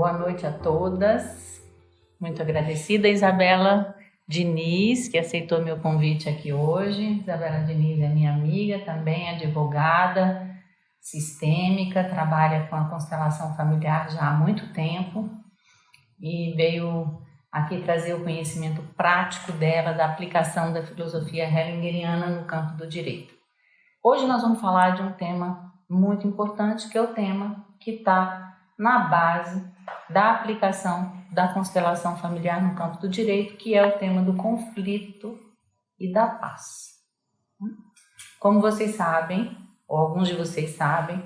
Boa noite a todas. Muito agradecida, Isabela Diniz, que aceitou meu convite aqui hoje. Isabela Diniz é minha amiga, também advogada sistêmica, trabalha com a constelação familiar já há muito tempo e veio aqui trazer o conhecimento prático dela da aplicação da filosofia hellingeriana no campo do direito. Hoje nós vamos falar de um tema muito importante, que é o tema que está na base da aplicação da constelação familiar no campo do direito, que é o tema do conflito e da paz. Como vocês sabem, ou alguns de vocês sabem,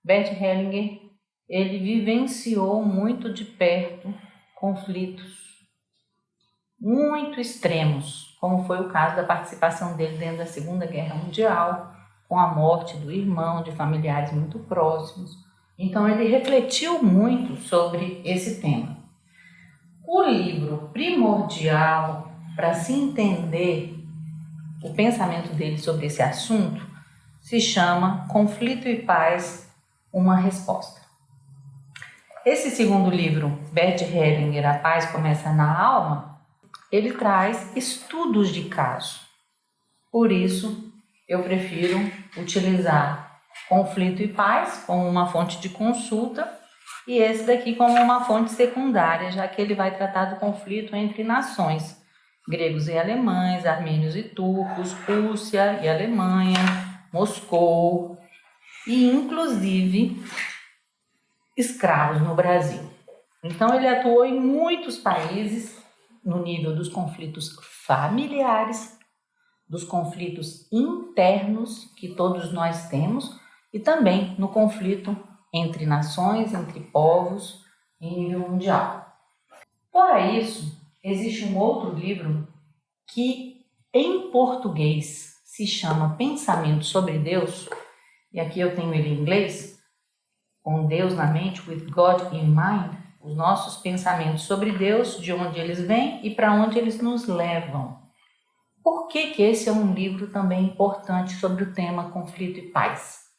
Bert Hellinger, ele vivenciou muito de perto conflitos muito extremos, como foi o caso da participação dele dentro da Segunda Guerra Mundial, com a morte do irmão, de familiares muito próximos. Então ele refletiu muito sobre esse tema. O livro primordial para se entender o pensamento dele sobre esse assunto se chama Conflito e Paz, uma Resposta. Esse segundo livro, Bert Hellinger, A Paz Começa na Alma, ele traz estudos de caso. Por isso, eu prefiro utilizar Conflito e Paz como uma fonte de consulta e esse daqui como uma fonte secundária, já que ele vai tratar do conflito entre nações, gregos e alemães, armênios e turcos, Rússia e Alemanha, Moscou e, inclusive, escravos no Brasil. Então, ele atuou em muitos países no nível dos conflitos familiares, dos conflitos internos que todos nós temos e também no conflito entre nações, entre povos em nível mundial. Fora isso, existe um outro livro que em português se chama Pensamento sobre Deus, e aqui eu tenho ele em inglês, com Deus na mente, with God in mind, os nossos pensamentos sobre Deus, de onde eles vêm e para onde eles nos levam. Por que esse é um livro também importante sobre o tema conflito e paz?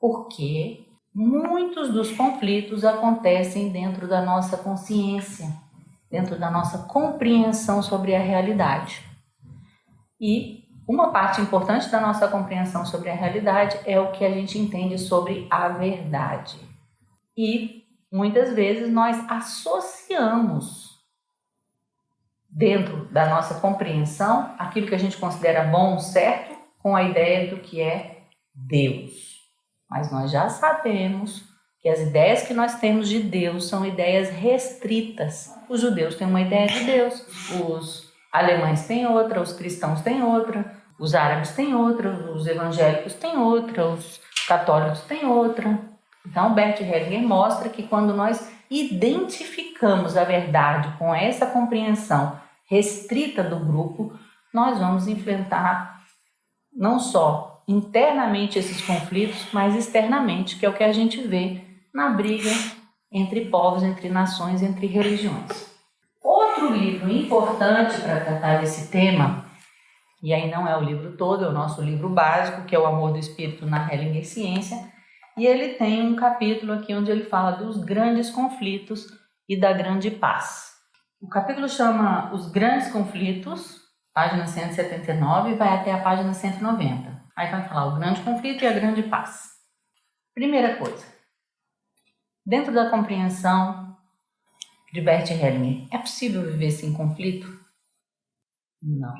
Porque muitos dos conflitos acontecem dentro da nossa consciência, dentro da nossa compreensão sobre a realidade. E uma parte importante da nossa compreensão sobre a realidade é o que a gente entende sobre a verdade. E muitas vezes nós associamos dentro da nossa compreensão aquilo que a gente considera bom, certo, com a ideia do que é Deus. Mas nós já sabemos que as ideias que nós temos de Deus são ideias restritas. Os judeus têm uma ideia de Deus, os alemães têm outra, os cristãos têm outra, os árabes têm outra, os evangélicos têm outra, os católicos têm outra. Então, Bert Hellinger mostra que quando nós identificamos a verdade com essa compreensão restrita do grupo, nós vamos enfrentar não só internamente esses conflitos, mas externamente, que é o que a gente vê na briga entre povos, entre nações, entre religiões. Outro livro importante para tratar desse tema, e aí não é o livro todo, é o nosso livro básico, que é O Amor do Espírito na Hellinger Ciência, e ele tem um capítulo aqui onde ele fala dos grandes conflitos e da grande paz. O capítulo chama Os Grandes Conflitos, página 179, e vai até a página 190. Aí vai falar o grande conflito e a grande paz. Primeira coisa, dentro da compreensão de Bert Hellinger, é possível viver sem conflito? Não.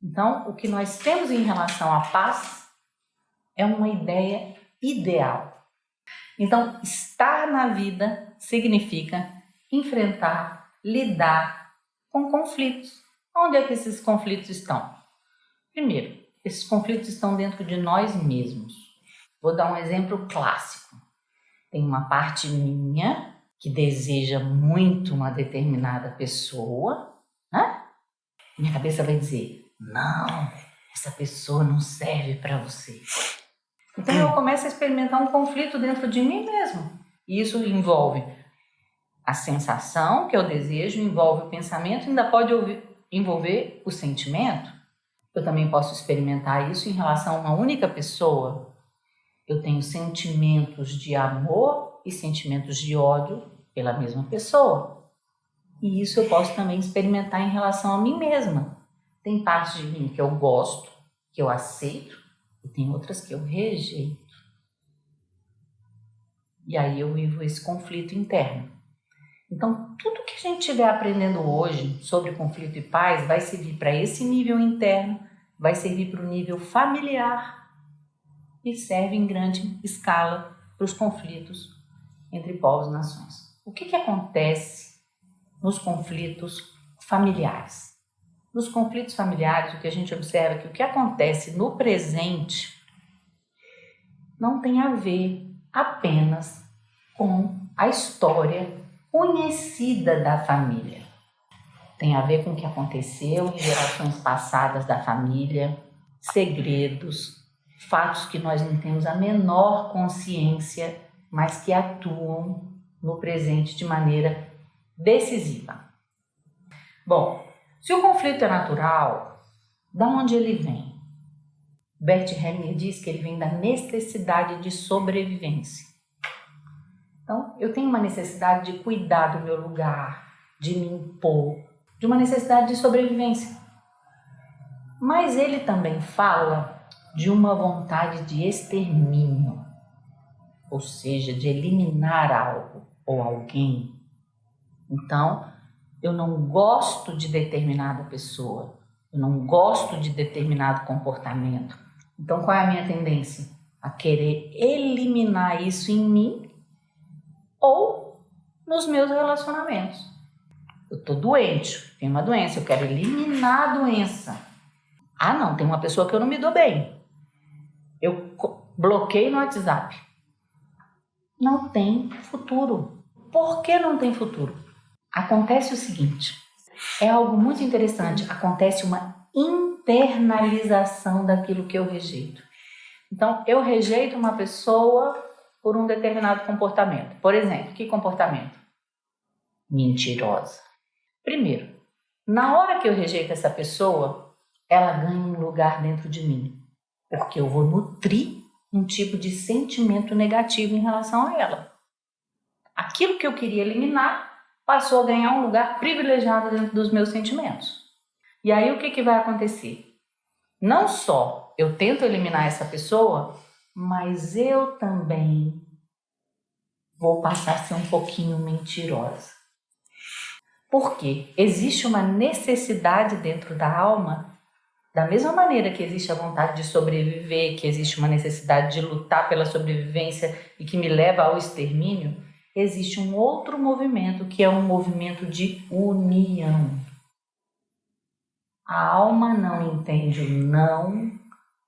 Então, o que nós temos em relação à paz é uma ideia ideal. Então, estar na vida significa enfrentar, lidar com conflitos. Onde é que esses conflitos estão? Primeiro, esses conflitos estão dentro de nós mesmos. Vou dar um exemplo clássico. Tem uma parte minha que deseja muito uma determinada pessoa, né? Minha cabeça vai dizer, não, essa pessoa não serve para você. Então eu começo a experimentar um conflito dentro de mim mesmo. E isso envolve a sensação que eu desejo, envolve o pensamento, ainda pode envolver o sentimento. Eu também posso experimentar isso em relação a uma única pessoa. Eu tenho sentimentos de amor e sentimentos de ódio pela mesma pessoa. E isso eu posso também experimentar em relação a mim mesma. Tem partes de mim que eu gosto, que eu aceito, e tem outras que eu rejeito. E aí eu vivo esse conflito interno. Então, tudo que a gente estiver aprendendo hoje sobre conflito e paz vai servir para esse nível interno, vai servir para o nível familiar e serve em grande escala para os conflitos entre povos e nações. O que acontece nos conflitos familiares? Nos conflitos familiares, o que a gente observa é que o que acontece no presente não tem a ver apenas com a história conhecida da família. Tem a ver com o que aconteceu em gerações passadas da família, segredos, fatos que nós não temos a menor consciência, mas que atuam no presente de maneira decisiva. Bom, se o conflito é natural, de onde ele vem? Bert Hellinger diz que ele vem da necessidade de sobrevivência. Então, eu tenho uma necessidade de cuidar do meu lugar, de me impor, de uma necessidade de sobrevivência. Mas ele também fala de uma vontade de extermínio, ou seja, de eliminar algo ou alguém. Então, eu não gosto de determinada pessoa, eu não gosto de determinado comportamento. Então, qual é a minha tendência? A querer eliminar isso em mim ou nos meus relacionamentos. Eu estou doente, tenho uma doença, eu quero eliminar a doença. Ah, não, tem uma pessoa que eu não me dou bem. Eu bloqueio no WhatsApp. Não tem futuro. Por que não tem futuro? Acontece o seguinte, é algo muito interessante, acontece uma internalização daquilo que eu rejeito. Então, eu rejeito uma pessoa por um determinado comportamento. Por exemplo, que comportamento? Mentirosa. Primeiro, na hora que eu rejeito essa pessoa, ela ganha um lugar dentro de mim, porque eu vou nutrir um tipo de sentimento negativo em relação a ela. Aquilo que eu queria eliminar passou a ganhar um lugar privilegiado dentro dos meus sentimentos. E aí o que vai acontecer? Não só eu tento eliminar essa pessoa, mas eu também vou passar a ser um pouquinho mentirosa. Por quê? Existe uma necessidade dentro da alma, da mesma maneira que existe a vontade de sobreviver, que existe uma necessidade de lutar pela sobrevivência e que me leva ao extermínio, existe um outro movimento que é um movimento de união. A alma não entende o não,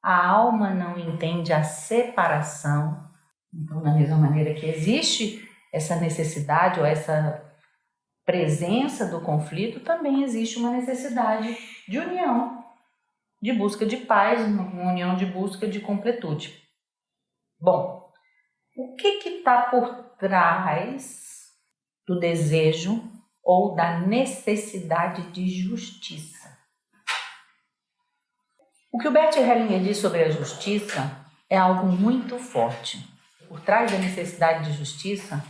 a alma não entende a separação. Então, da mesma maneira que existe essa necessidade ou essa presença do conflito, também existe uma necessidade de união, de busca de paz, uma união de busca de completude. Bom, o que está por trás do desejo ou da necessidade de justiça? O que o Bert Hellinger diz sobre a justiça é algo muito forte. Por trás da necessidade de justiça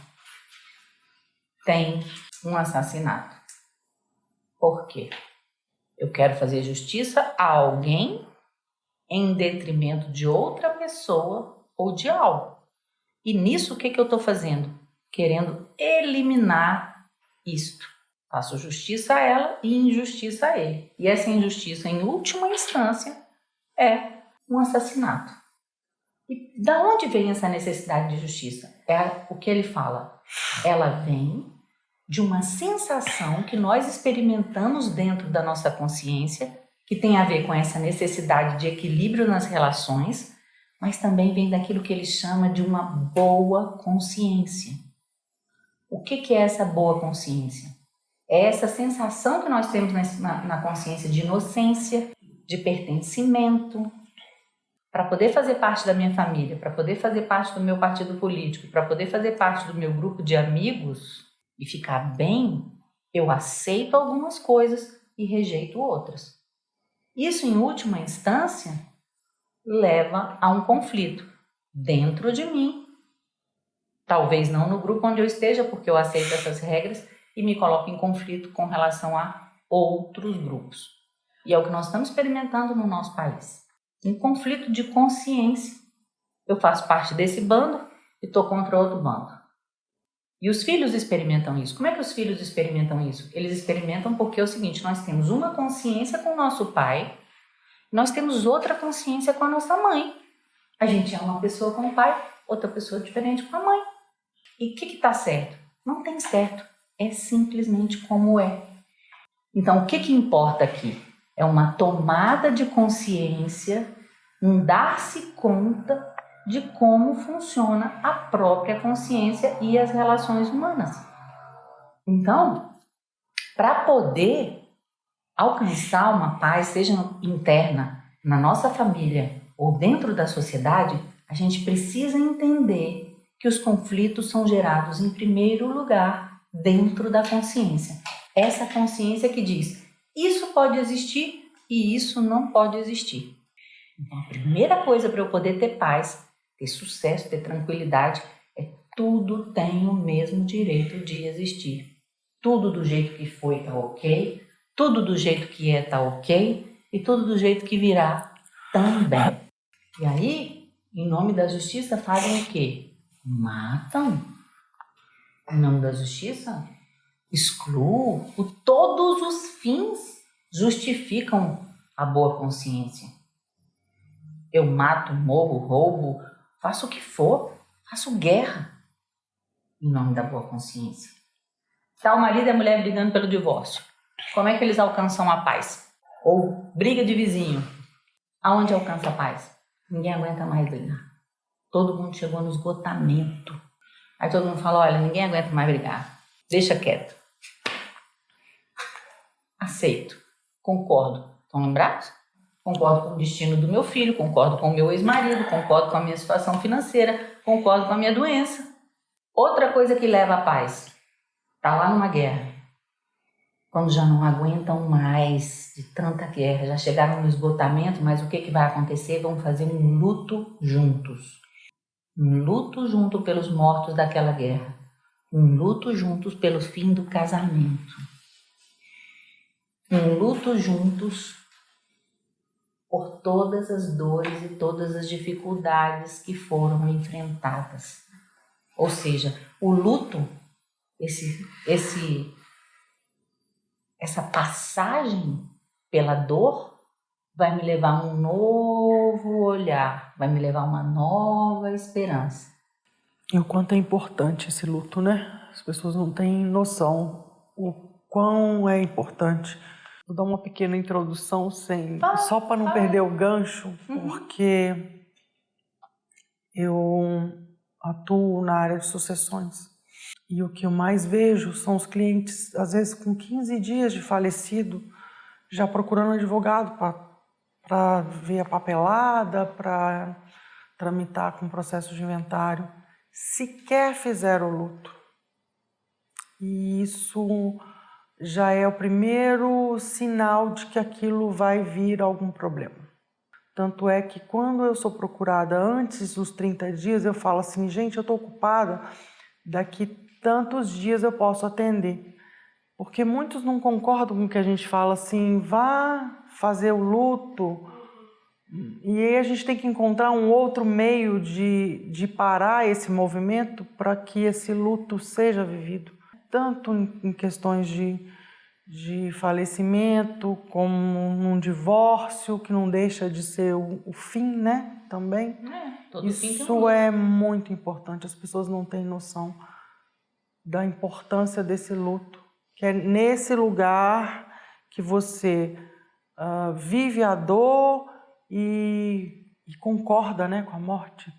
tem um assassinato. Por quê? Eu quero fazer justiça a alguém em detrimento de outra pessoa ou de algo. E nisso o que eu estou fazendo? Querendo eliminar isto. Faço justiça a ela e injustiça a ele. E essa injustiça, em última instância, é um assassinato. E da onde vem essa necessidade de justiça? É o que ele fala. Ela vem de uma sensação que nós experimentamos dentro da nossa consciência, que tem a ver com essa necessidade de equilíbrio nas relações, mas também vem daquilo que ele chama de uma boa consciência. O que é essa boa consciência? É essa sensação que nós temos na consciência de inocência, de pertencimento, para poder fazer parte da minha família, para poder fazer parte do meu partido político, para poder fazer parte do meu grupo de amigos e ficar bem, eu aceito algumas coisas e rejeito outras. Isso, em última instância, leva a um conflito. dentro de mim. Talvez não no grupo onde eu esteja, porque eu aceito essas regras e me coloco em conflito com relação a outros grupos. E é o que nós estamos experimentando no nosso país. Um conflito de consciência. Eu faço parte desse bando e estou contra outro bando. E os filhos experimentam isso. Como é que os filhos experimentam isso? Eles experimentam porque é o seguinte, nós temos uma consciência com o nosso pai, nós temos outra consciência com a nossa mãe. A gente é uma pessoa com o pai, outra pessoa diferente com a mãe. E o que está certo? Não tem certo. É simplesmente como é. Então, o que importa aqui? É uma tomada de consciência, um dar-se conta de como funciona a própria consciência e as relações humanas. Então, para poder alcançar uma paz, seja interna, na nossa família ou dentro da sociedade, a gente precisa entender que os conflitos são gerados, em primeiro lugar, dentro da consciência. Essa consciência que diz, isso pode existir e isso não pode existir. Então, a primeira coisa para eu poder ter paz, ter sucesso, ter tranquilidade, é tudo tem o mesmo direito de existir. Tudo do jeito que foi está ok, tudo do jeito que é está ok e tudo do jeito que virá também. E aí, em nome da justiça, fazem o quê? Matam. Em nome da justiça, excluam. Todos os fins justificam a boa consciência. Eu mato, morro, roubo, faço o que for, faço guerra em nome da boa consciência. Tá o marido e a mulher brigando pelo divórcio. Como é que eles alcançam a paz? Ou briga de vizinho. Aonde alcança a paz? Ninguém aguenta mais brigar. Todo mundo chegou no esgotamento. Aí todo mundo fala, olha, ninguém aguenta mais brigar. Deixa quieto. Aceito. Concordo. Estão lembrados? Concordo com o destino do meu filho, concordo com o meu ex-marido, concordo com a minha situação financeira, concordo com a minha doença. Outra coisa que leva à paz. Está lá numa guerra. Quando já não aguentam mais de tanta guerra, já chegaram no esgotamento, mas o que vai acontecer? Vão fazer um luto juntos. Um luto junto pelos mortos daquela guerra. Um luto juntos pelo fim do casamento. Um luto juntos por todas as dores e todas as dificuldades que foram enfrentadas. Ou seja, o luto, essa passagem pela dor vai me levar a um novo olhar, vai me levar a uma nova esperança. E o quanto é importante esse luto, né? As pessoas não têm noção o quão é importante. Vou dar uma pequena introdução só para não perder o gancho, porque eu atuo na área de sucessões. E o que eu mais vejo são os clientes, às vezes com 15 dias de falecido, já procurando advogado para ver a papelada, para tramitar com o processo de inventário. Sequer fizeram o luto. E isso já é o primeiro sinal de que aquilo vai vir algum problema. Tanto é que quando eu sou procurada antes dos 30 dias, eu falo assim, gente, eu estou ocupada, daqui tantos dias eu posso atender. Porque muitos não concordam com o que a gente fala assim, vá fazer o luto. E aí a gente tem que encontrar um outro meio de parar esse movimento para que esse luto seja vivido. Tanto em questões de falecimento, como num divórcio, que não deixa de ser o fim, né? Também. Isso é muito importante, as pessoas não têm noção da importância desse luto. Que é nesse lugar que você vive a dor e concorda, né, com a morte.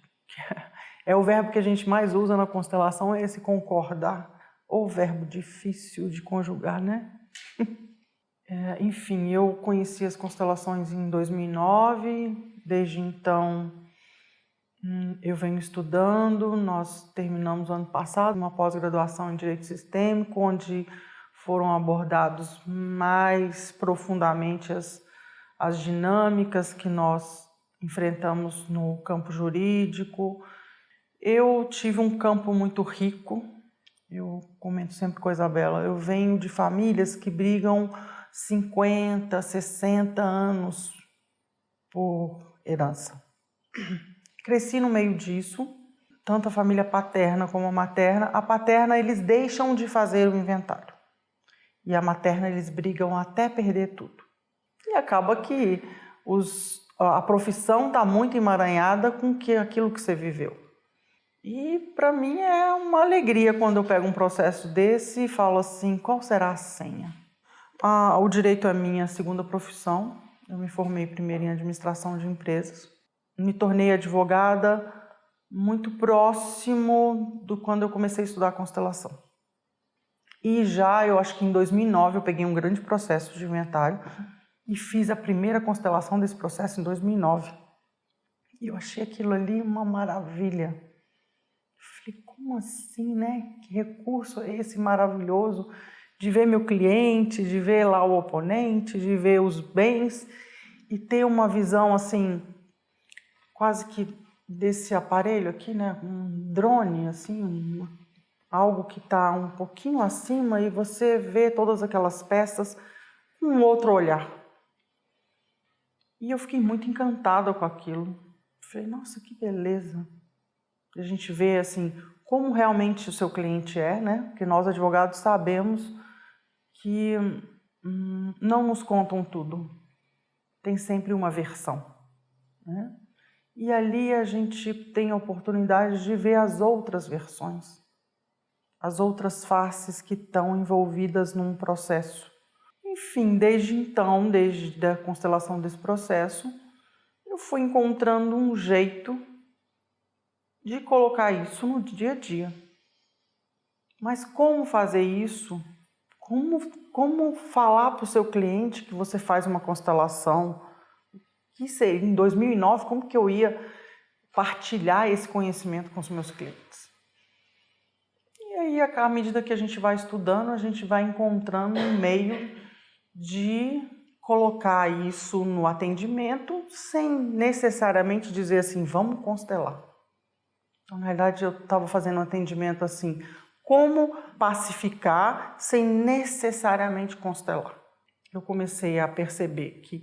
É o verbo que a gente mais usa na constelação, é esse concordar. Ou verbo difícil de conjugar, né? Enfim, eu conheci as constelações em 2009, desde então eu venho estudando, nós terminamos ano passado uma pós-graduação em Direito Sistêmico, onde foram abordados mais profundamente as dinâmicas que nós enfrentamos no campo jurídico. Eu tive um campo muito rico, eu comento sempre com a Isabela, eu venho de famílias que brigam 50, 60 anos por herança. Cresci no meio disso, tanto a família paterna como a materna. A paterna, eles deixam de fazer o inventário. E a materna, eles brigam até perder tudo. E acaba que a profissão está muito emaranhada com aquilo que você viveu. E para mim é uma alegria quando eu pego um processo desse e falo assim, qual será a senha? O direito é minha segunda profissão. Eu me formei primeiro em administração de empresas. Me tornei advogada muito próximo do quando eu comecei a estudar constelação. E eu acho que em 2009, eu peguei um grande processo de inventário e fiz a primeira constelação desse processo em 2009. E eu achei aquilo ali uma maravilha. Falei, como assim, né? Que recurso é esse maravilhoso de ver meu cliente, de ver lá o oponente, de ver os bens e ter uma visão assim, quase que desse aparelho aqui, né? Um drone, assim, algo que está um pouquinho acima e você vê todas aquelas peças com um outro olhar. E eu fiquei muito encantada com aquilo. Falei, nossa, que beleza. A gente vê assim como realmente o seu cliente é, né? Porque nós advogados sabemos que não nos contam tudo. Tem sempre uma versão, né? E ali a gente tem a oportunidade de ver as outras versões, as outras faces que estão envolvidas num processo. Enfim, desde a constelação desse processo, eu fui encontrando um jeito de colocar isso no dia a dia. Mas como fazer isso? Como falar para o seu cliente que você faz uma constelação? Que seria, em 2009, como que eu ia partilhar esse conhecimento com os meus clientes? E aí, à medida que a gente vai estudando, a gente vai encontrando um meio de colocar isso no atendimento sem necessariamente dizer assim, vamos constelar. Então, na verdade, eu estava fazendo um atendimento assim, como pacificar sem necessariamente constelar. Eu comecei a perceber que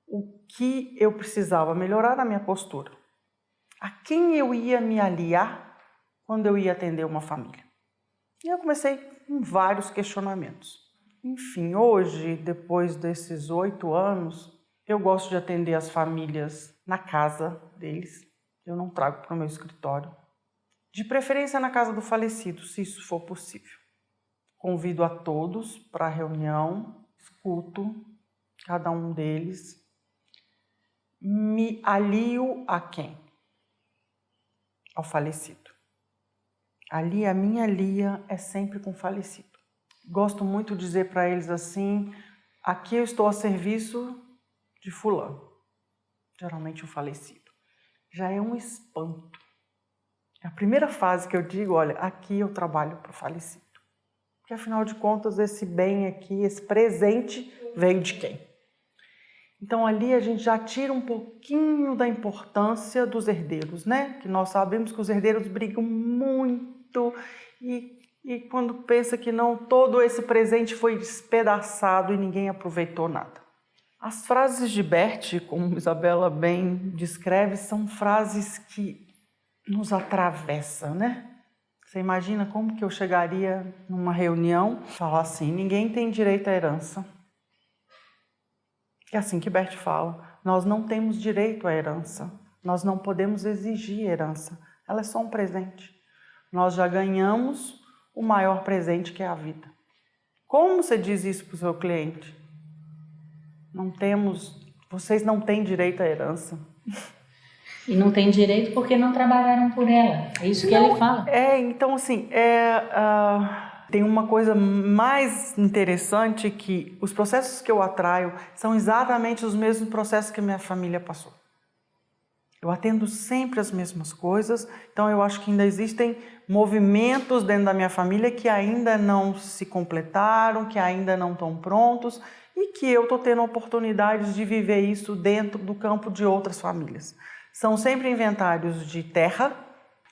o que eu precisava melhorar na minha postura, a quem eu ia me aliar quando eu ia atender uma família. E eu comecei com vários questionamentos. Enfim, hoje, depois desses 8 anos, eu gosto de atender as famílias na casa deles. Eu não trago para o meu escritório. De preferência na casa do falecido, se isso for possível. Convido a todos para a reunião, escuto cada um deles. Me alio a quem? Ao falecido. Ali a minha alia é sempre com o falecido. Gosto muito de dizer para eles assim, aqui eu estou a serviço de fulano, geralmente um falecido. Já é um espanto. É a primeira fase que eu digo, olha, aqui eu trabalho para o falecido. Porque afinal de contas, esse bem aqui, esse presente, veio de quem? Então ali a gente já tira um pouquinho da importância dos herdeiros, né? Que nós sabemos que os herdeiros brigam muito e quando pensa que não, todo esse presente foi despedaçado e ninguém aproveitou nada. As frases de Bert, como Isabela bem descreve, são frases que nos atravessam, né? Você imagina como que eu chegaria numa reunião e falar assim, ninguém tem direito à herança. É assim que Bert fala, nós não temos direito à herança, nós não podemos exigir herança, ela é só um presente. Nós já ganhamos o maior presente que é a vida. Como você diz isso para o seu cliente? Vocês não têm direito à herança. E não tem direito porque não trabalharam por ela. É isso que ele fala. Então assim, tem uma coisa mais interessante que os processos que eu atraio são exatamente os mesmos processos que a minha família passou. Eu atendo sempre as mesmas coisas, então eu acho que ainda existem movimentos dentro da minha família que ainda não se completaram, que ainda não estão prontos e que eu estou tendo oportunidades de viver isso dentro do campo de outras famílias. São sempre inventários de terra,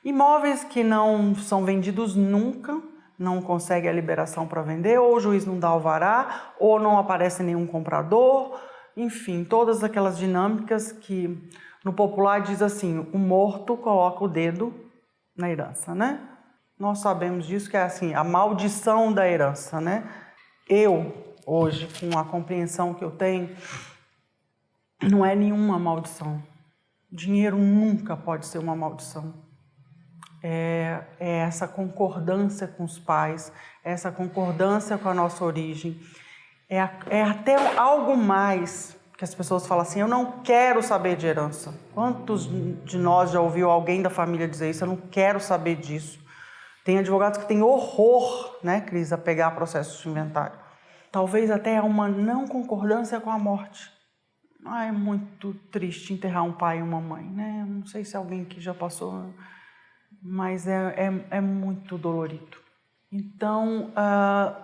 imóveis que não são vendidos nunca, não consegue a liberação para vender, ou o juiz não dá alvará, ou não aparece nenhum comprador, enfim, todas aquelas dinâmicas que no popular diz assim, o morto coloca o dedo na herança, né? Nós sabemos disso, que é assim, a maldição da herança, né? Eu, hoje, com a compreensão que eu tenho, não é nenhuma maldição. Dinheiro nunca pode ser uma maldição. É essa concordância com os pais, essa concordância com a nossa origem. É até algo mais que as pessoas falam assim, eu não quero saber de herança. Quantos de nós já ouviu alguém da família dizer isso? Eu não quero saber disso. Tem advogados que têm horror, né, Cris, a pegar processos de inventário. Talvez até uma não concordância com a morte. É muito triste enterrar um pai e uma mãe, né? Não sei se alguém que já passou, mas é muito dolorido. Então,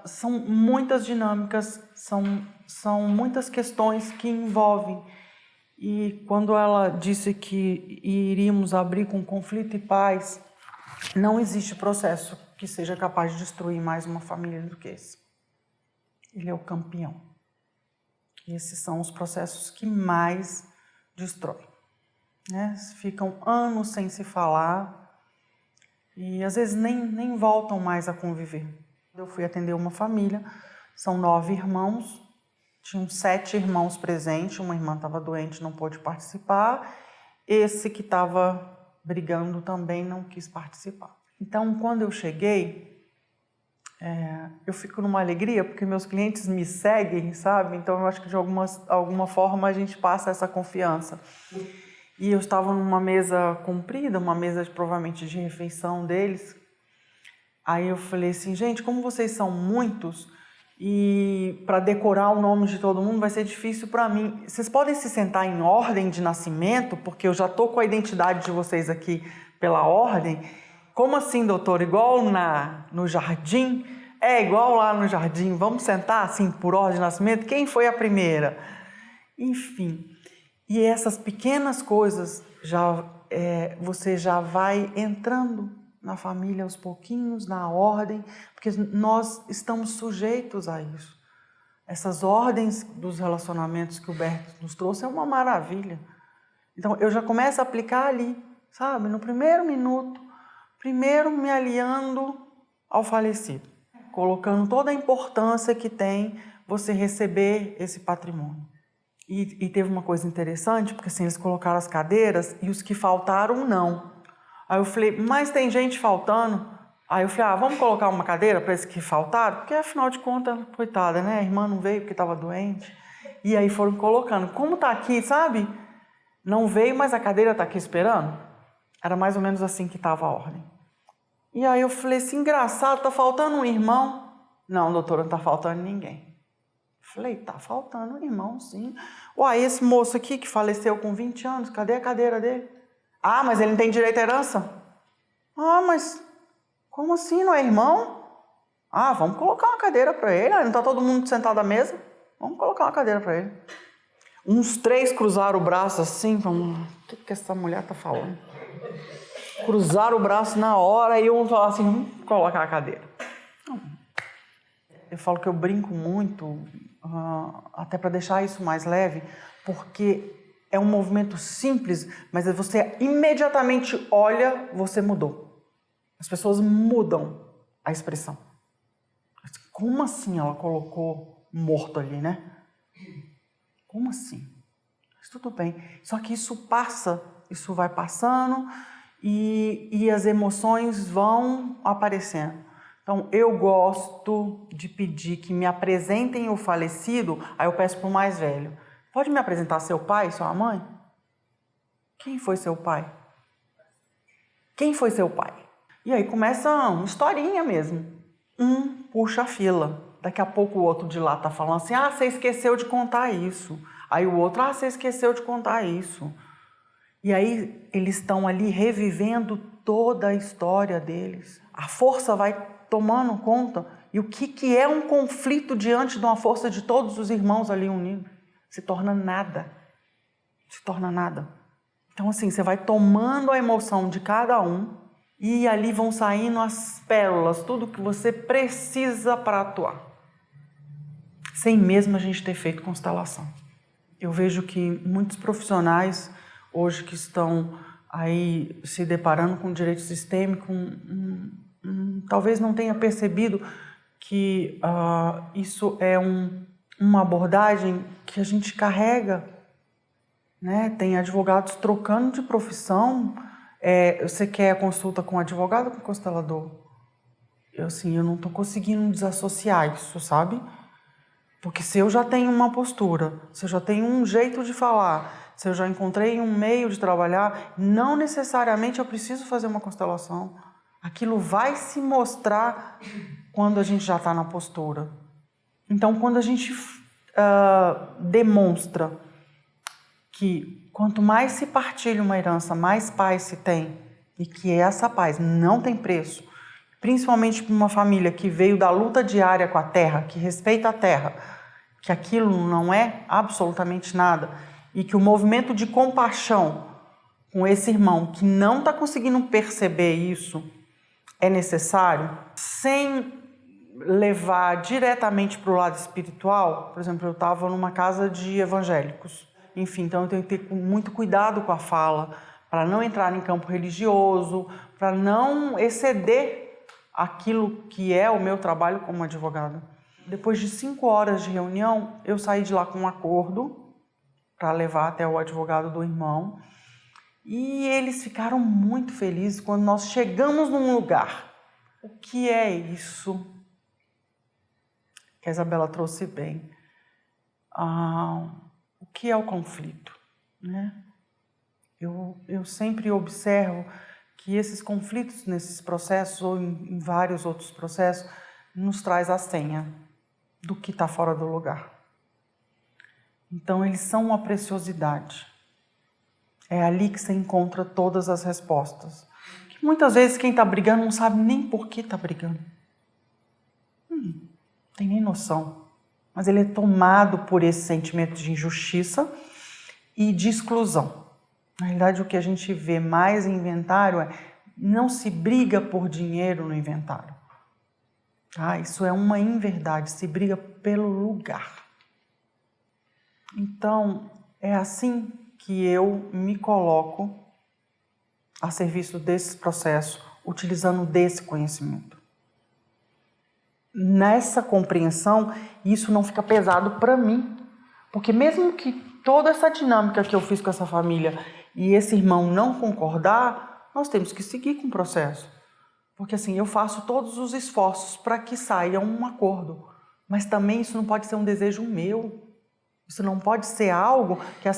são muitas dinâmicas, são muitas questões que envolvem. E quando ela disse que iríamos abrir com conflito e paz, não existe processo que seja capaz de destruir mais uma família do que esse. Ele é o campeão. Esses são os processos que mais destroem, né? Ficam anos sem se falar e às vezes nem voltam mais a conviver. Eu fui atender uma família, são 9 irmãos, tinham 7 irmãos presentes, uma irmã estava doente, não pôde participar, esse que estava brigando também não quis participar. Então, quando eu cheguei, eu fico numa alegria porque meus clientes me seguem, sabe? Então eu acho que de alguma forma a gente passa essa confiança. E eu estava numa mesa comprida, uma mesa provavelmente de refeição deles. Aí eu falei assim, gente, como vocês são muitos e para decorar o nome de todo mundo vai ser difícil para mim. Vocês podem se sentar em ordem de nascimento, porque eu já estou com a identidade de vocês aqui pela ordem. Como assim, doutor? Igual no jardim? É igual lá no jardim. Vamos sentar assim por ordem de nascimento? Quem foi a primeira? Enfim. E essas pequenas coisas você já vai entrando na família aos pouquinhos, na ordem, porque nós estamos sujeitos a isso. Essas ordens dos relacionamentos que o Berto nos trouxe é uma maravilha. Então eu já começo a aplicar ali, sabe? No primeiro minuto, primeiro me aliando ao falecido, colocando toda a importância que tem você receber esse patrimônio. E teve uma coisa interessante, porque assim, eles colocaram as cadeiras e os que faltaram não. Aí eu falei, mas tem gente faltando? Aí eu falei, vamos colocar uma cadeira para esses que faltaram? Porque afinal de contas, coitada, né? A irmã não veio porque estava doente. E aí foram colocando. Como está aqui, sabe? Não veio, mas a cadeira está aqui esperando. Era mais ou menos assim que estava a ordem. E aí eu falei assim, engraçado, está faltando um irmão? Não, doutora, não está faltando ninguém. Falei, tá faltando um irmão, sim. Uai, esse moço aqui que faleceu com 20 anos, cadê a cadeira dele? Ah, mas ele não tem direito à herança? Ah, mas como assim, não é irmão? Ah, vamos colocar uma cadeira para ele. Não está todo mundo sentado à mesa? Vamos colocar uma cadeira para ele. Uns 3 cruzaram o braço assim, o que essa mulher está falando? Cruzaram o braço na hora e um falou assim, vamos colocar a cadeira. Eu falo que eu brinco muito, até para deixar isso mais leve, porque é um movimento simples, mas você imediatamente olha, você mudou. As pessoas mudam a expressão. Como assim ela colocou morto ali, né? Como assim? Mas tudo bem. Só que isso passa, isso vai passando e as emoções vão aparecendo. Então, eu gosto de pedir que me apresentem o falecido, aí eu peço para o mais velho. Pode me apresentar seu pai, sua mãe? Quem foi seu pai? Quem foi seu pai? E aí começa uma historinha mesmo. Um puxa a fila. Daqui a pouco o outro de lá está falando assim, você esqueceu de contar isso. Aí o outro, você esqueceu de contar isso. E aí eles estão ali revivendo toda a história deles. A força vai tomando conta. E o que é um conflito diante de uma força de todos os irmãos ali unidos? Se torna nada. Se torna nada. Então, assim, você vai tomando a emoção de cada um e ali vão saindo as pérolas, tudo que você precisa para atuar. Sem mesmo a gente ter feito constelação. Eu vejo que muitos profissionais hoje que estão aí se deparando com direito sistêmico, talvez não tenha percebido que isso é uma abordagem que a gente carrega, né? Tem advogados trocando de profissão. Você quer consulta com advogado ou com constelador? Eu não estou conseguindo desassociar isso, sabe? Porque se eu já tenho uma postura, se eu já tenho um jeito de falar, se eu já encontrei um meio de trabalhar, não necessariamente eu preciso fazer uma constelação. Aquilo vai se mostrar quando a gente já está na postura. Então, quando a gente demonstra que quanto mais se partilha uma herança, mais paz se tem, e que essa paz não tem preço, principalmente para uma família que veio da luta diária com a terra, que respeita a terra, que aquilo não é absolutamente nada, e que o movimento de compaixão com esse irmão que não está conseguindo perceber isso é necessário, sem levar diretamente para o lado espiritual. Por exemplo, eu estava numa casa de evangélicos, enfim, então eu tenho que ter muito cuidado com a fala, para não entrar em campo religioso, para não exceder aquilo que é o meu trabalho como advogada. Depois de 5 horas de reunião, eu saí de lá com um acordo para levar até o advogado do irmão, e eles ficaram muito felizes quando nós chegamos num lugar. O que é isso? Que a Isabela trouxe bem. O que é o conflito, né? Eu sempre observo que esses conflitos nesses processos ou em vários outros processos nos traz a senha do que está fora do lugar. Então eles são uma preciosidade. É ali que você encontra todas as respostas. Que muitas vezes quem está brigando não sabe nem por que está brigando. Não tem nem noção. Mas ele é tomado por esse sentimento de injustiça e de exclusão. Na realidade, o que a gente vê mais em inventário é não se briga por dinheiro no inventário. Isso é uma inverdade, se briga pelo lugar. Então, é assim que eu me coloco a serviço desse processo, utilizando desse conhecimento. Nessa compreensão, isso não fica pesado para mim, porque mesmo que toda essa dinâmica que eu fiz com essa família e esse irmão não concordar, nós temos que seguir com o processo. Porque eu faço todos os esforços para que saia um acordo, mas também isso não pode ser um desejo meu. Isso não pode ser algo que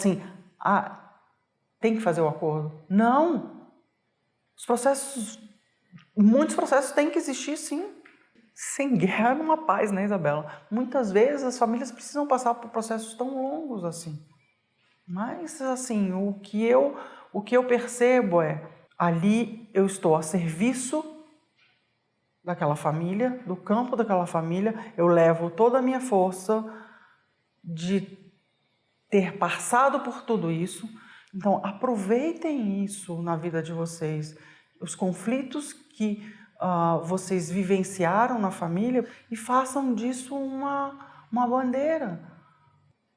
tem que fazer o acordo. Não! Muitos processos têm que existir, sim. Sem guerra não há paz, né, Isabela? Muitas vezes as famílias precisam passar por processos tão longos assim. Mas, o que eu percebo ali eu estou a serviço daquela família, do campo daquela família, eu levo toda a minha força de ter passado por tudo isso. Então, aproveitem isso na vida de vocês. Os conflitos que vocês vivenciaram na família e façam disso uma bandeira.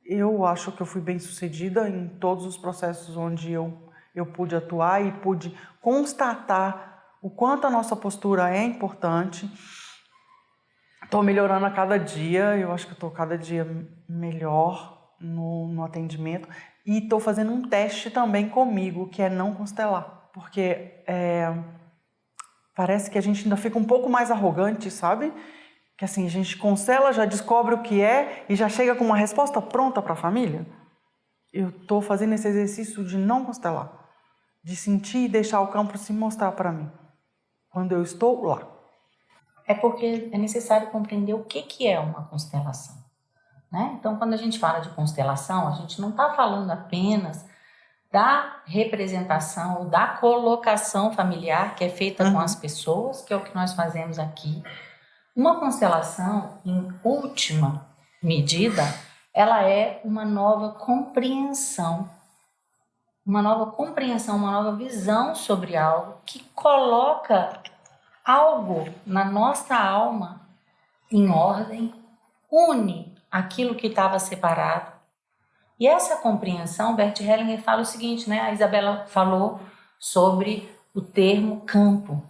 Eu acho que eu fui bem sucedida em todos os processos onde eu pude atuar e pude constatar o quanto a nossa postura é importante. Estou melhorando a cada dia, eu acho que estou cada dia melhor no atendimento, e estou fazendo um teste também comigo, que é não constelar, porque parece que a gente ainda fica um pouco mais arrogante, sabe? Que a gente constela, já descobre o que é e já chega com uma resposta pronta para a família. Eu estou fazendo esse exercício de não constelar, de sentir e deixar o campo se mostrar para mim, quando eu estou lá. É porque é necessário compreender o que é uma constelação, né? Então, quando a gente fala de constelação, a gente não está falando apenas da representação, ou da colocação familiar que é feita com as pessoas, que é o que nós fazemos aqui. Uma constelação, em última medida, ela é uma nova compreensão, uma nova visão sobre algo que coloca algo na nossa alma em ordem, une aquilo que estava separado. E essa compreensão, Bert Hellinger fala o seguinte, né? A Isabela falou sobre o termo campo.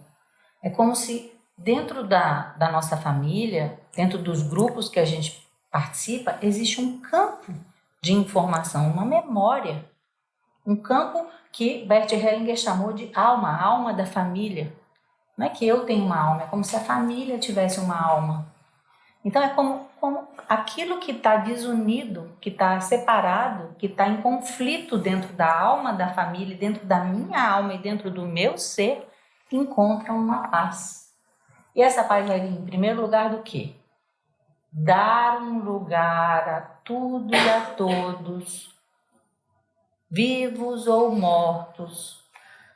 É como se dentro da nossa família, dentro dos grupos que a gente participa, existe um campo de informação, uma memória. Um campo que Bert Hellinger chamou de alma, a alma da família. Não é que eu tenho uma alma, é como se a família tivesse uma alma. Então é como aquilo que está desunido, que está separado, que está em conflito dentro da alma da família, dentro da minha alma e dentro do meu ser, encontra uma paz. E essa paz vai vir em primeiro lugar do quê? Dar um lugar a tudo e a todos, vivos ou mortos,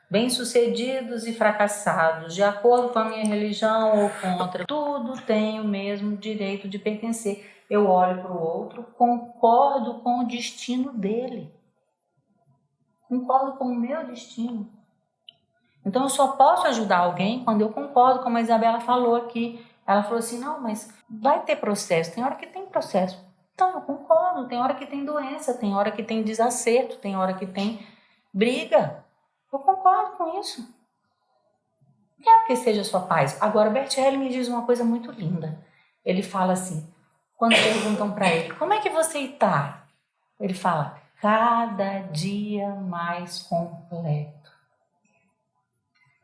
bem-sucedidos e fracassados, de acordo com a minha religião ou contra, tudo tem o mesmo direito de pertencer. Eu olho para o outro, concordo com o destino dele, concordo com o meu destino. Então eu só posso ajudar alguém quando eu concordo, como a Isabela falou aqui. Ela falou assim, não, mas vai ter processo, tem hora que tem processo. Então eu concordo, tem hora que tem doença, tem hora que tem desacerto, tem hora que tem briga. Eu concordo com isso. Não quero que seja sua paz. Agora, Bert Hellinger diz uma coisa muito linda. Ele fala assim, quando perguntam para ele, como é que você está? Ele fala, cada dia mais completo.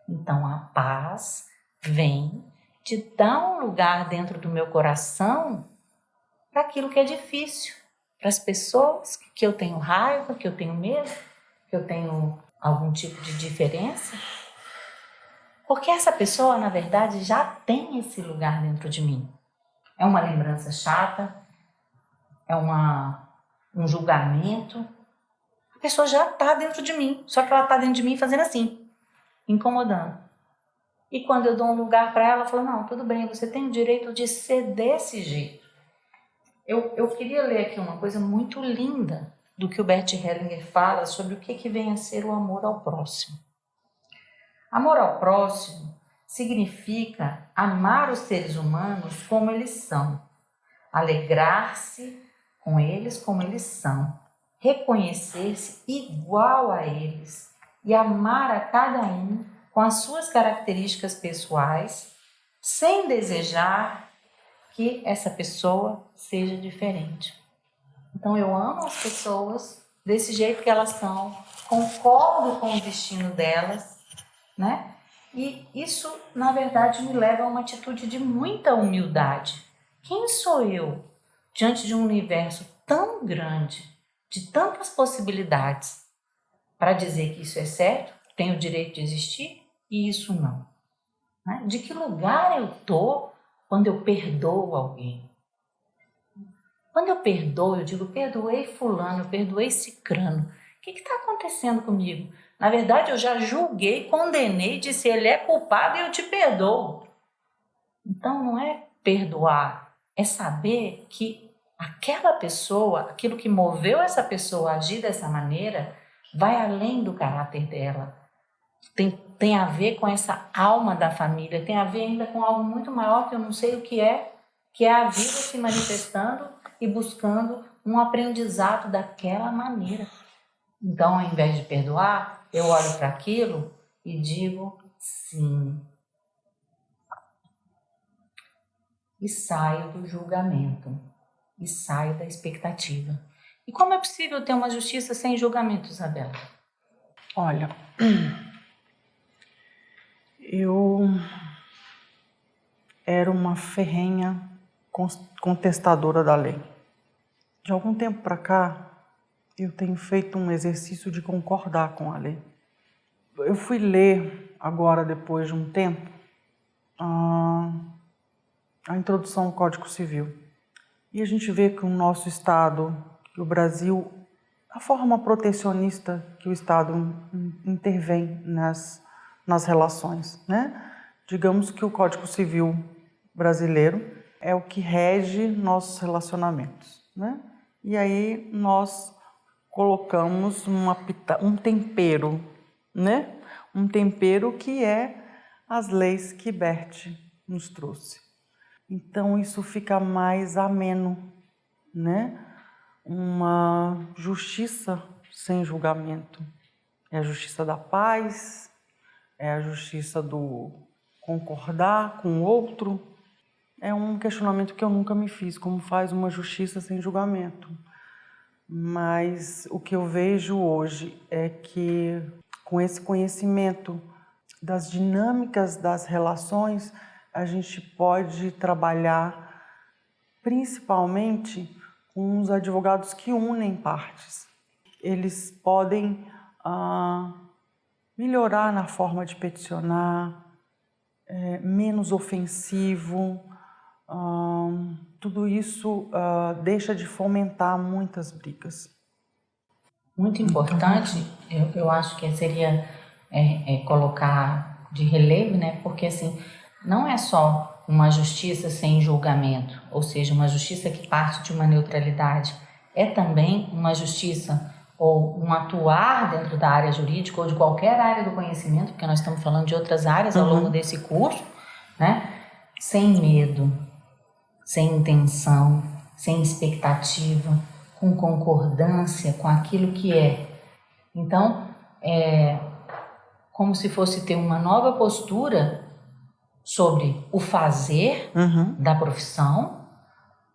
Então, a paz vem de dar um lugar dentro do meu coração para aquilo que é difícil, para as pessoas que eu tenho raiva, que eu tenho medo, que eu tenho algum tipo de diferença, porque essa pessoa, na verdade, já tem esse lugar dentro de mim. É uma lembrança chata, é um julgamento. A pessoa já está dentro de mim, só que ela está dentro de mim fazendo assim, incomodando. E quando eu dou um lugar para ela, ela fala, não, tudo bem, você tem o direito de ser desse jeito. Eu queria ler aqui uma coisa muito linda do que o Bert Hellinger fala sobre o que vem a ser o amor ao próximo. Amor ao próximo significa amar os seres humanos como eles são, alegrar-se com eles como eles são, reconhecer-se igual a eles e amar a cada um com as suas características pessoais, sem desejar que essa pessoa seja diferente. Então eu amo as pessoas desse jeito que elas são, concordo com o destino delas, né? E isso, na verdade, me leva a uma atitude de muita humildade. Quem sou eu diante de um universo tão grande, de tantas possibilidades, para dizer que isso é certo, tem o direito de existir e isso não? Né? De que lugar eu estou quando eu perdoo alguém? Quando eu perdoo, eu digo, perdoei fulano, eu perdoei cicrano. O que está acontecendo comigo? Na verdade, eu já julguei, condenei, disse, ele é culpado e eu te perdoo. Então, não é perdoar, é saber que aquela pessoa, aquilo que moveu essa pessoa a agir dessa maneira, vai além do caráter dela. Tem a ver com essa alma da família, tem a ver ainda com algo muito maior que eu não sei o que é a vida se manifestando e buscando um aprendizado daquela maneira. Então, ao invés de perdoar, eu olho para aquilo e digo sim. E saio do julgamento, e saio da expectativa. E como é possível ter uma justiça sem julgamento, Isabela? Olha, eu era uma ferrenha contestadora da lei. De algum tempo para cá, eu tenho feito um exercício de concordar com a lei. Eu fui ler agora, depois de um tempo, a introdução ao Código Civil. E a gente vê que o nosso Estado, que o Brasil, a forma protecionista que o Estado intervém nas relações, né? Digamos que o Código Civil brasileiro é o que rege nossos relacionamentos, né? E aí nós colocamos um tempero, né? Um tempero que é as leis que Bert nos trouxe. Então isso fica mais ameno, né? Uma justiça sem julgamento. É a justiça da paz, é a justiça do concordar com o outro. É um questionamento que eu nunca me fiz, como faz uma justiça sem julgamento. Mas o que eu vejo hoje é que, com esse conhecimento das dinâmicas das relações, a gente pode trabalhar principalmente com os advogados que unem partes. Eles podem melhorar na forma de peticionar, menos ofensivo. Tudo isso deixa de fomentar muitas brigas. Muito importante, eu acho que seria colocar de relevo, né? Porque assim, não é só uma justiça sem julgamento, ou seja, uma justiça que parte de uma neutralidade, é também uma justiça ou um atuar dentro da área jurídica ou de qualquer área do conhecimento, porque nós estamos falando de outras áreas ao longo desse curso, né? Sem medo, sem intenção, sem expectativa, com concordância com aquilo que é. Então, é como se fosse ter uma nova postura sobre o fazer da profissão,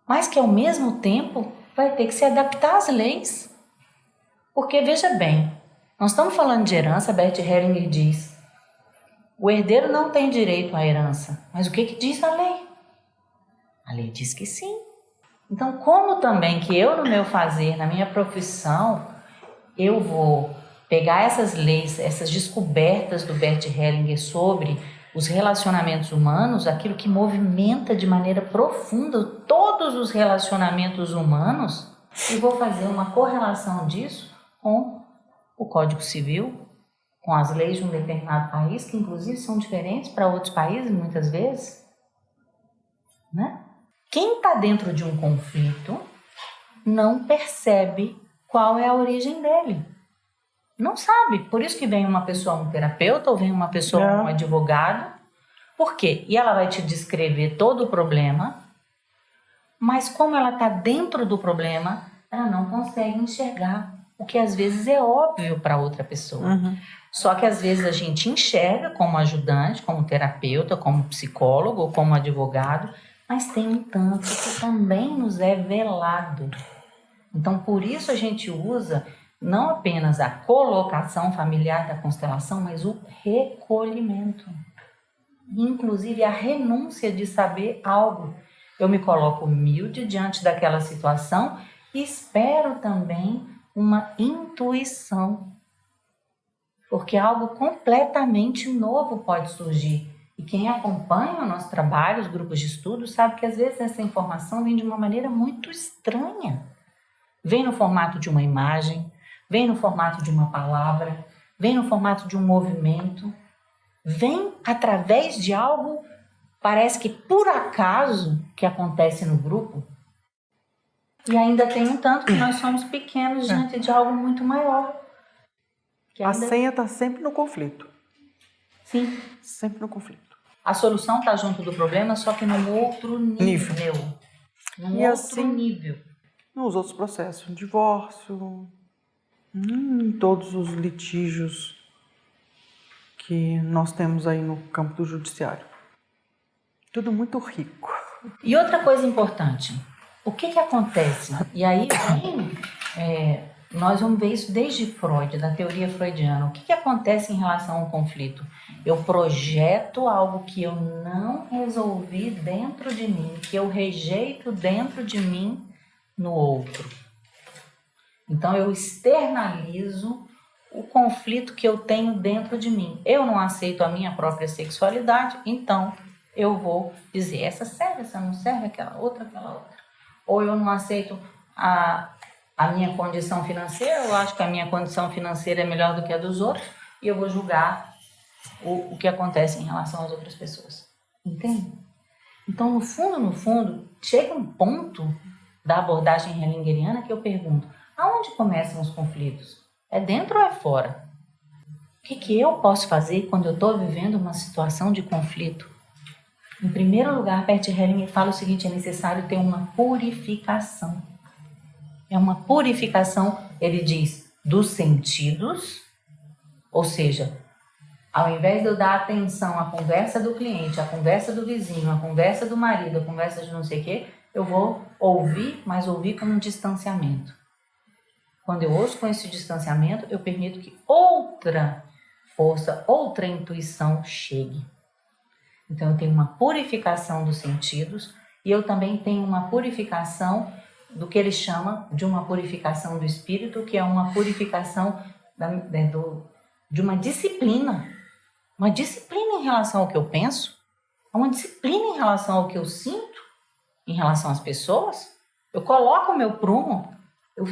mas que ao mesmo tempo vai ter que se adaptar às leis. Porque, veja bem, nós estamos falando de herança, Bert Hellinger diz, o herdeiro não tem direito à herança, mas o que diz a lei? A lei diz que sim. Então, como também que eu, no meu fazer, na minha profissão, eu vou pegar essas leis, essas descobertas do Bert Hellinger sobre os relacionamentos humanos, aquilo que movimenta de maneira profunda todos os relacionamentos humanos, e vou fazer uma correlação disso com o Código Civil, com as leis de um determinado país, que inclusive são diferentes para outros países, muitas vezes, né? Quem está dentro de um conflito não percebe qual é a origem dele. Não sabe. Por isso que vem uma pessoa, um terapeuta, ou vem uma pessoa, um advogado. Por quê? E ela vai te descrever todo o problema, mas como ela está dentro do problema, ela não consegue enxergar o que às vezes é óbvio para outra pessoa. Só que às vezes a gente enxerga como ajudante, como terapeuta, como psicólogo, como advogado, mas tem um tanto que também nos é velado. Então, por isso a gente usa não apenas a colocação familiar da constelação, mas o recolhimento. Inclusive a renúncia de saber algo. Eu me coloco humilde diante daquela situação e espero também uma intuição. Porque algo completamente novo pode surgir. E quem acompanha o nosso trabalho, os grupos de estudo, sabe que às vezes essa informação vem de uma maneira muito estranha. Vem no formato de uma imagem, vem no formato de uma palavra, vem no formato de um movimento, vem através de algo, parece que por acaso, que acontece no grupo. E ainda tem um tanto que nós somos pequenos diante de algo muito maior. A senha está sempre no conflito. Sim. Sempre no conflito. A solução está junto do problema, só que num outro nível. Num e outro assim, nível. Nos outros processos, divórcio, em todos os litígios que nós temos aí no campo do judiciário. Tudo muito rico. E outra coisa importante, o que acontece? E aí nós vamos ver isso desde Freud, da teoria freudiana. O que acontece em relação ao conflito? Eu projeto algo que eu não resolvi dentro de mim, que eu rejeito dentro de mim no outro. Então eu externalizo o conflito que eu tenho dentro de mim. Eu não aceito a minha própria sexualidade, então eu vou dizer, essa serve, essa não serve, aquela outra. Ou eu não aceito a minha condição financeira, eu acho que a minha condição financeira é melhor do que a dos outros e eu vou julgar o que acontece em relação às outras pessoas. Entende? Então, no fundo, chega um ponto da abordagem hellingeriana que eu pergunto, aonde começam os conflitos? É dentro ou é fora? O que eu posso fazer quando eu estou vivendo uma situação de conflito? Em primeiro lugar, Bert Hellinger fala o seguinte, é necessário ter uma purificação. É uma purificação, ele diz, dos sentidos, ou seja, ao invés de eu dar atenção à conversa do cliente, à conversa do vizinho, à conversa do marido, à conversa de não sei o quê, eu vou ouvir, mas ouvir com um distanciamento. Quando eu ouço com esse distanciamento, eu permito que outra força, outra intuição chegue. Então, eu tenho uma purificação dos sentidos e eu também tenho uma purificação do que ele chama de uma purificação do espírito, que é uma purificação de uma disciplina. Uma disciplina em relação ao que eu penso, uma disciplina em relação ao que eu sinto, em relação às pessoas. Eu coloco o meu prumo, eu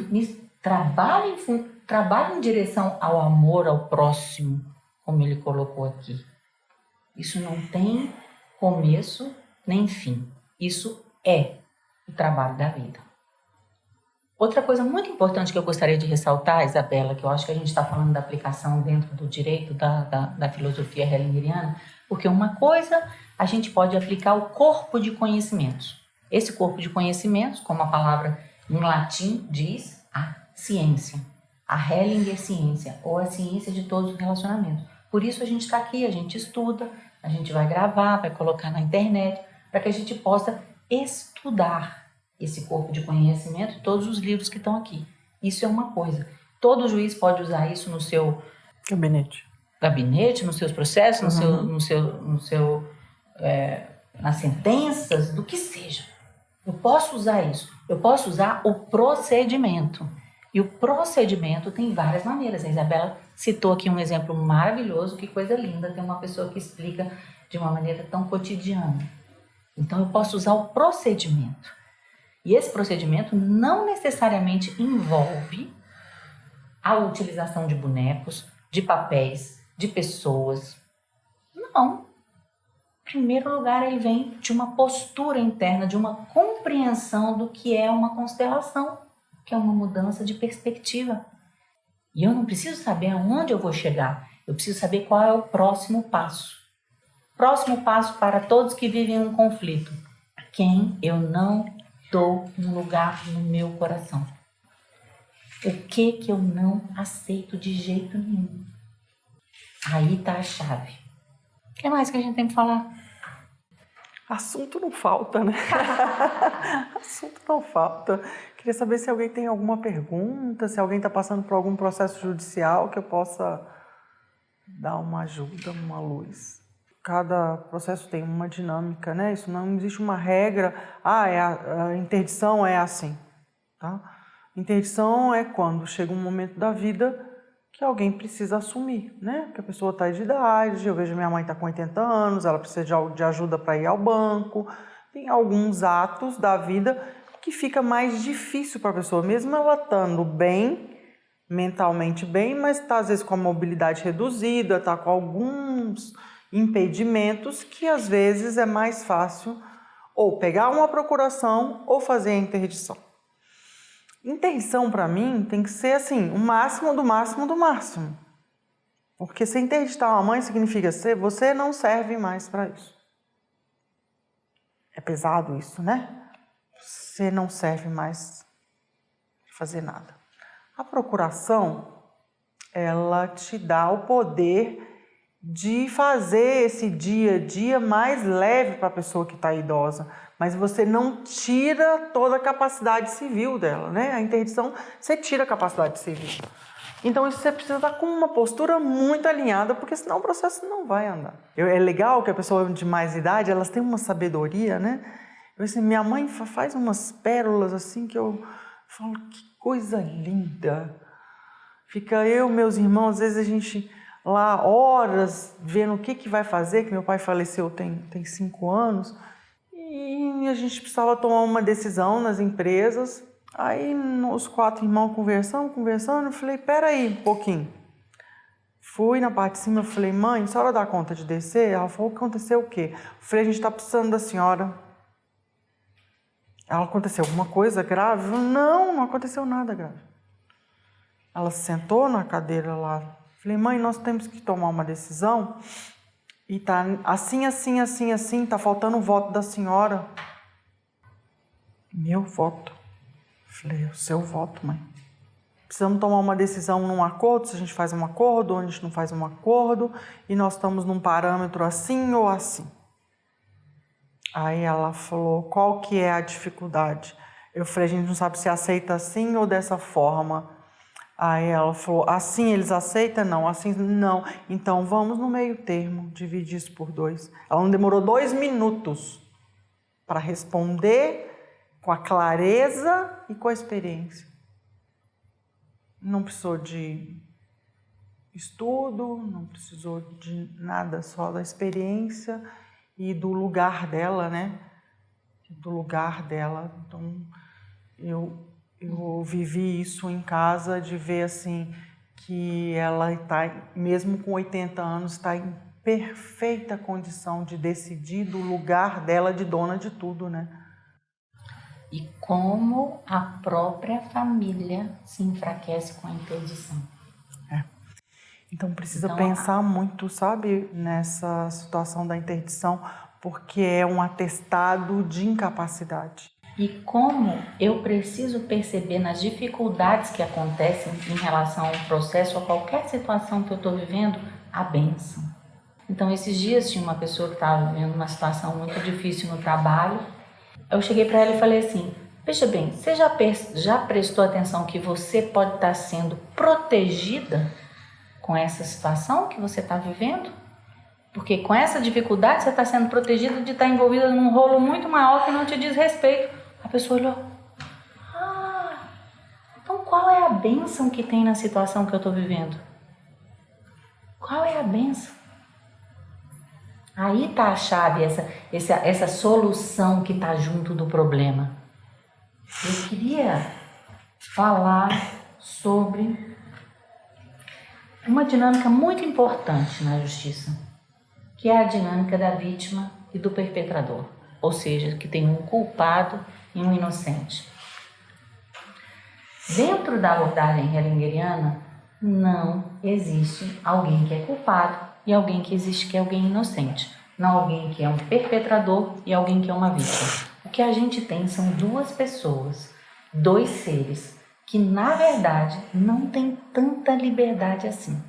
trabalho em direção ao amor ao próximo, como ele colocou aqui. Isso não tem começo nem fim. Isso é o trabalho da vida. Outra coisa muito importante que eu gostaria de ressaltar, Isabela, que eu acho que a gente está falando da aplicação dentro do direito da filosofia hellingeriana, porque uma coisa a gente pode aplicar o corpo de conhecimentos. Esse corpo de conhecimentos, como a palavra em latim diz, a ciência, a Hellinger ciência, ou a ciência de todos os relacionamentos. Por isso a gente está aqui, a gente estuda, a gente vai gravar, vai colocar na internet, para que a gente possa estudar esse corpo de conhecimento, todos os livros que estão aqui. Isso é uma coisa. Todo juiz pode usar isso no seu gabinete, nos seus processos, nas sentenças, do que seja. Eu posso usar isso. Eu posso usar o procedimento. E o procedimento tem várias maneiras. A Isabela citou aqui um exemplo maravilhoso, que coisa linda, tem uma pessoa que explica de uma maneira tão cotidiana. Então eu posso usar o procedimento. E esse procedimento não necessariamente envolve a utilização de bonecos, de papéis, de pessoas. Não. Em primeiro lugar, ele vem de uma postura interna, de uma compreensão do que é uma constelação, que é uma mudança de perspectiva. E eu não preciso saber aonde eu vou chegar, eu preciso saber qual é o próximo passo. Próximo passo para todos que vivem um conflito. Quem eu não dou um lugar no meu coração. O que eu não aceito de jeito nenhum. Aí está a chave. O que mais que a gente tem que falar? Assunto não falta, né? Assunto não falta. Queria saber se alguém tem alguma pergunta, se alguém está passando por algum processo judicial que eu possa dar uma ajuda, uma luz. Cada processo tem uma dinâmica, né? Isso não existe uma regra. A interdição é assim, tá? Interdição é quando chega um momento da vida que alguém precisa assumir, né? Que a pessoa está de idade, eu vejo minha mãe está com 80 anos, ela precisa de ajuda para ir ao banco. Tem alguns atos da vida que fica mais difícil para a pessoa, mesmo ela estando bem, mentalmente bem, mas está às vezes com a mobilidade reduzida, está com alguns impedimentos que às vezes é mais fácil ou pegar uma procuração ou fazer a interdição. Interdição para mim tem que ser assim, o máximo do máximo do máximo. Porque se interditar uma mãe significa ser, você não serve mais para isso. É pesado isso, né? Você não serve mais para fazer nada. A procuração, ela te dá o poder de fazer esse dia a dia mais leve para a pessoa que está idosa, mas você não tira toda a capacidade civil dela, né? A interdição, você tira a capacidade civil. Então isso você precisa estar com uma postura muito alinhada, porque senão o processo não vai andar. É legal que a pessoa de mais idade, elas têm uma sabedoria, né? Minha mãe faz umas pérolas assim que eu falo, que coisa linda. Fica eu, meus irmãos, às vezes a gente lá horas vendo o que vai fazer, que meu pai faleceu tem 5 anos, e a gente precisava tomar uma decisão nas empresas, Aí os 4 irmãos conversando, eu falei, peraí um pouquinho. Fui na parte de cima, eu falei, mãe, a senhora dá conta de descer? Ela falou, aconteceu o quê? Eu falei, a gente tá precisando da senhora. Ela, aconteceu alguma coisa grave? Eu falei, não aconteceu nada grave. Ela sentou na cadeira lá. Eu falei, mãe, nós temos que tomar uma decisão e tá assim, tá faltando o voto da senhora. Meu voto. Eu falei, o seu voto, mãe. Precisamos tomar uma decisão num acordo, se a gente faz um acordo ou a gente não faz um acordo, e nós estamos num parâmetro assim ou assim. Aí ela falou, qual que é a dificuldade? Eu falei, a gente não sabe se aceita assim ou dessa forma. Aí ela falou, assim eles aceitam? Não, assim não. Então vamos no meio termo, dividir isso por 2. Ela não demorou 2 minutos para responder com a clareza e com a experiência. Não precisou de estudo, não precisou de nada, só da experiência e do lugar dela, né? Do lugar dela. Então, eu vivi isso em casa, de ver assim que ela está, mesmo com 80 anos, está em perfeita condição de decidir do lugar dela de dona de tudo, né? E como a própria família se enfraquece com a interdição. Então precisa pensar muito, sabe, nessa situação da interdição, porque é um atestado de incapacidade. E como eu preciso perceber nas dificuldades que acontecem em relação ao processo ou qualquer situação que eu estou vivendo, a bênção. Então esses dias tinha uma pessoa que estava vivendo uma situação muito difícil no trabalho. Eu cheguei para ela e falei assim, veja bem, você já prestou atenção que você pode estar sendo protegida com essa situação que você está vivendo? Porque com essa dificuldade você está sendo protegida de estar envolvida num rolo muito maior que não te diz respeito. A pessoa olhou, então qual é a bênção que tem na situação que eu estou vivendo? Qual é a bênção? Aí está a chave, essa solução que está junto do problema. Eu queria falar sobre uma dinâmica muito importante na justiça, que é a dinâmica da vítima e do perpetrador, ou seja, que tem um culpado e um inocente. Dentro da abordagem hellingeriana, não existe alguém que é culpado e alguém que existe que é alguém inocente. Não alguém que é um perpetrador e alguém que é uma vítima. O que a gente tem são 2 pessoas, 2 seres, que na verdade não têm tanta liberdade assim.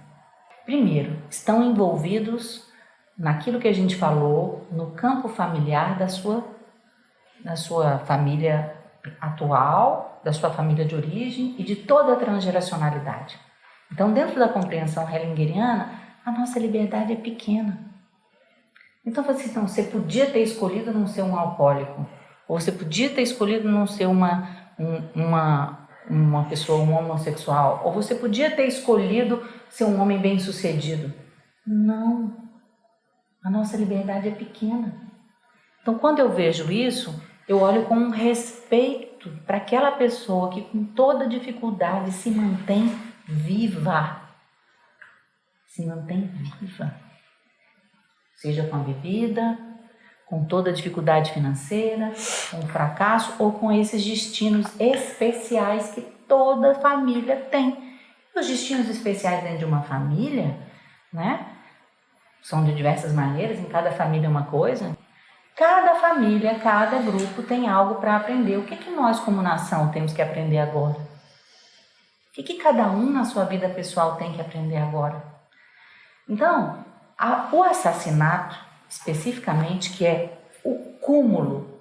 Primeiro, estão envolvidos naquilo que a gente falou, no campo familiar da sua família atual, da sua família de origem e de toda a transgeracionalidade. Então, dentro da compreensão hellingeriana, a nossa liberdade é pequena. Então, você podia ter escolhido não ser um alcoólico, ou você podia ter escolhido não ser uma pessoa, um homossexual, ou você podia ter escolhido ser um homem bem-sucedido. Não. A nossa liberdade é pequena. Então, quando eu vejo isso, eu olho com um respeito para aquela pessoa que com toda dificuldade se mantém viva. Se mantém viva. Seja com a bebida, com toda a dificuldade financeira, com o fracasso ou com esses destinos especiais que toda família tem. Os destinos especiais dentro de uma família, né? São de diversas maneiras, em cada família é uma coisa. Cada família, cada grupo tem algo para aprender. O que nós, como nação, temos que aprender agora? O que cada um na sua vida pessoal tem que aprender agora? Então, o assassinato, especificamente, que é o cúmulo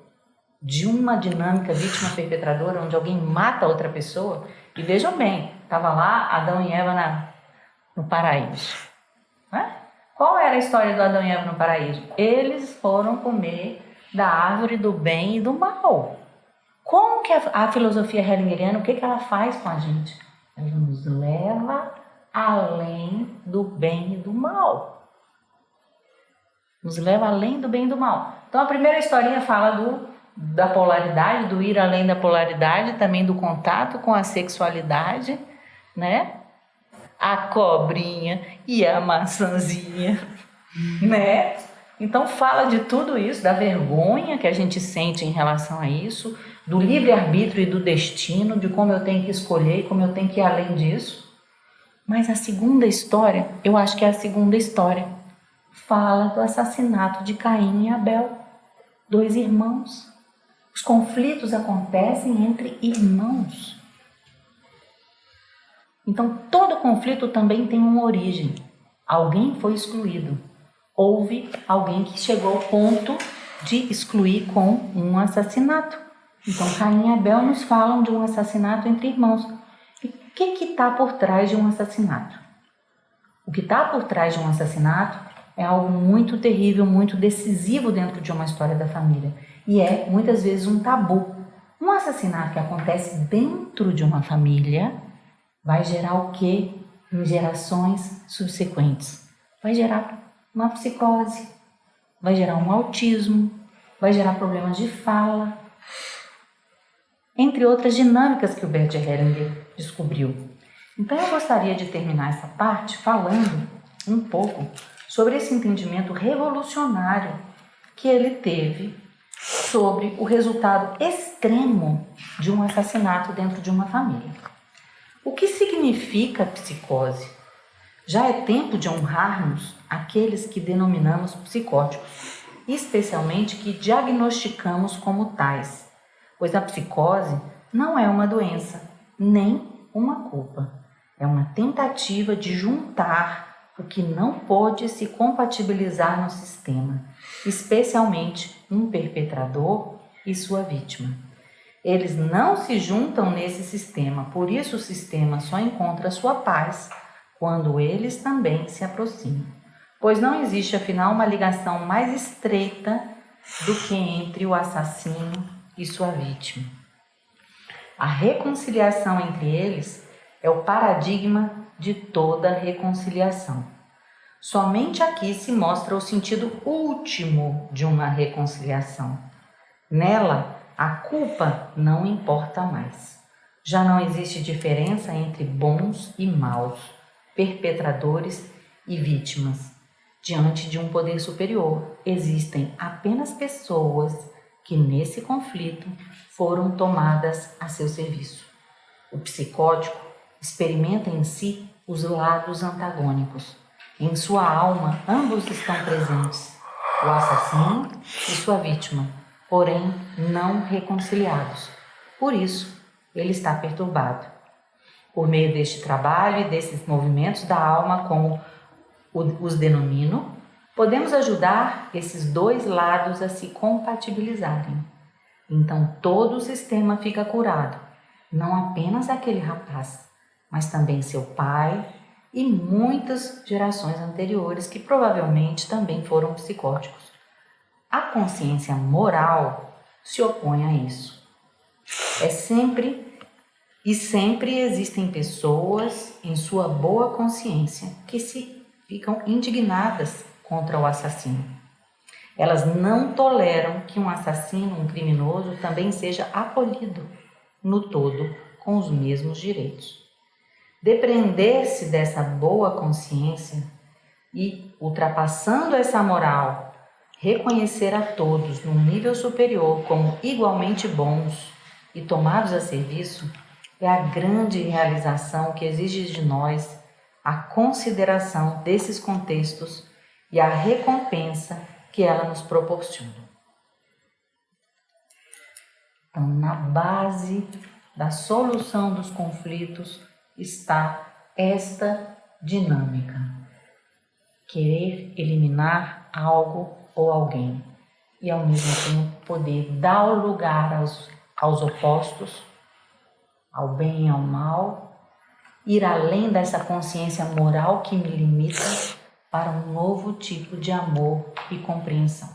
de uma dinâmica vítima-perpetradora, onde alguém mata outra pessoa, e vejam bem, estava lá Adão e Eva no paraíso. Né? Qual era a história do Adão e Eva no paraíso? Eles foram comer da árvore do bem e do mal. Como que a filosofia hellingeriana, o que ela faz com a gente? Ela nos leva além do bem e do mal. Nos leva além do bem e do mal. Então a primeira historinha fala da polaridade, do ir além da polaridade, também do contato com a sexualidade, né? A cobrinha e a maçãzinha, né? Então fala de tudo isso, da vergonha que a gente sente em relação a isso, do livre-arbítrio e do destino, de como eu tenho que escolher e como eu tenho que ir além disso. Mas a segunda história, eu acho que é a segunda história, fala do assassinato de Caim e Abel, 2 irmãos. Os conflitos acontecem entre irmãos. Então, todo conflito também tem uma origem. Alguém foi excluído. Houve alguém que chegou ao ponto de excluir com um assassinato. Então, Caim e Abel nos falam de um assassinato entre irmãos. E o que está por trás de um assassinato? O que está por trás de um assassinato é algo muito terrível, muito decisivo dentro de uma história da família. E é, muitas vezes, um tabu. Um assassinato que acontece dentro de uma família vai gerar o quê em gerações subsequentes? Vai gerar uma psicose, vai gerar um autismo, vai gerar problemas de fala, entre outras dinâmicas que o Bert Hellinger descobriu. Então eu gostaria de terminar essa parte falando um pouco sobre esse entendimento revolucionário que ele teve sobre o resultado extremo de um assassinato dentro de uma família. O que significa psicose? Já é tempo de honrarmos aqueles que denominamos psicóticos, especialmente que diagnosticamos como tais, pois a psicose não é uma doença, nem uma culpa. É uma tentativa de juntar o que não pode se compatibilizar no sistema, especialmente um perpetrador e sua vítima. Eles não se juntam nesse sistema, por isso o sistema só encontra sua paz quando eles também se aproximam, pois não existe afinal uma ligação mais estreita do que entre o assassino e sua vítima. A reconciliação entre eles é o paradigma de toda reconciliação. Somente aqui se mostra o sentido último de uma reconciliação. Nela, a culpa não importa mais. Já não existe diferença entre bons e maus, perpetradores e vítimas. Diante de um poder superior, existem apenas pessoas que nesse conflito foram tomadas a seu serviço. O psicótico experimenta em si os lados antagônicos. Em sua alma, ambos estão presentes, o assassino e sua vítima, porém não reconciliados. Por isso, ele está perturbado. Por meio deste trabalho e desses movimentos da alma, como os denomino, podemos ajudar esses 2 lados a se compatibilizarem. Então todo o sistema fica curado, não apenas aquele rapaz, mas também seu pai e muitas gerações anteriores que provavelmente também foram psicóticos. A consciência moral se opõe a isso. Sempre existem pessoas em sua boa consciência que ficam indignadas contra o assassino. Elas não toleram que um assassino, um criminoso, também seja acolhido no todo com os mesmos direitos. Depreender-se dessa boa consciência e, ultrapassando essa moral, reconhecer a todos num nível superior como igualmente bons e tomados a serviço, é a grande realização que exige de nós a consideração desses contextos e a recompensa que ela nos proporciona. Então, na base da solução dos conflitos está esta dinâmica: querer eliminar algo ou alguém e ao mesmo tempo poder dar lugar aos opostos, ao bem e ao mal, ir além dessa consciência moral que me limita para um novo tipo de amor e compreensão.